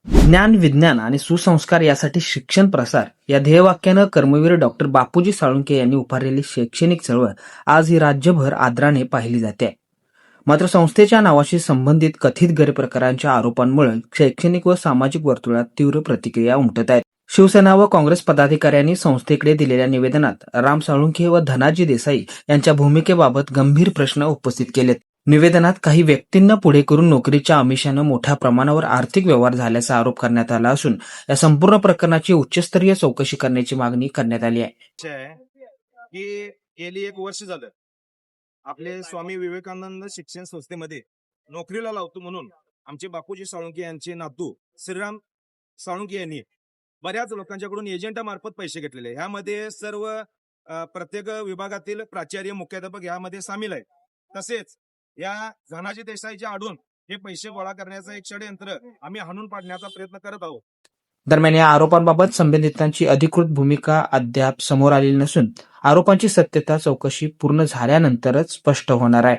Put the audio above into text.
ज्ञान, विज्ञान आणि सुसंस्कार यासाठी शिक्षण प्रसार या ध्येयवाक्यानं कर्मवीर डॉक्टर बापूजी साळुंखे यांनी उभारलेली शैक्षणिक चळवळ आज ही राज्यभर आदराने पाहिली जाते. मात्र संस्थेच्या नावाशी संबंधित कथित गैरप्रकारांच्या आरोपांमुळे शैक्षणिक व सामाजिक वर्तुळात तीव्र प्रतिक्रिया उमटत आहेत. शिवसेना व काँग्रेस पदाधिकाऱ्यांनी संस्थेकडे दिलेल्या निवेदनात राम साळुंखे व धनाजी देसाई यांच्या भूमिकेबाबत गंभीर प्रश्न उपस्थित केलेत. निवेदनात काही व्यक्तींना पुढे करून नोकरीच्या आमिषानं मोठ्या प्रमाणावर आर्थिक व्यवहार झाल्याचा आरोप करण्यात आला असून या संपूर्ण प्रकरणाची उच्चस्तरीय चौकशी करण्याची मागणी करण्यात आली आहे. की गेली 1 वर्ष झालं आपले स्वामी विवेकानंद शिक्षण संस्थेमध्ये नोकरीला लावतो म्हणून आमचे बापूजी साळुंखे यांचे नातू श्रीराम साळुंखे यांनी बऱ्याच लोकांच्याकडून एजंटामार्फत पैसे घेतलेले. ह्यामध्ये सर्व प्रत्येक विभागातील प्राचार्य, मुख्याध्यापक यामध्ये सामील आहेत. तसेच या धनाजी देसाईच्या आडून हे पैसे गोळा करण्याचं एक षडयंत्र आम्ही हाणून पाडण्याचा प्रयत्न करत आहोत. दरम्यान या आरोपांबाबत संबंधितांची अधिकृत भूमिका अद्याप समोर आलेली नसून आरोपांची सत्यता चौकशी पूर्ण झाल्यानंतरच स्पष्ट होणार आहे.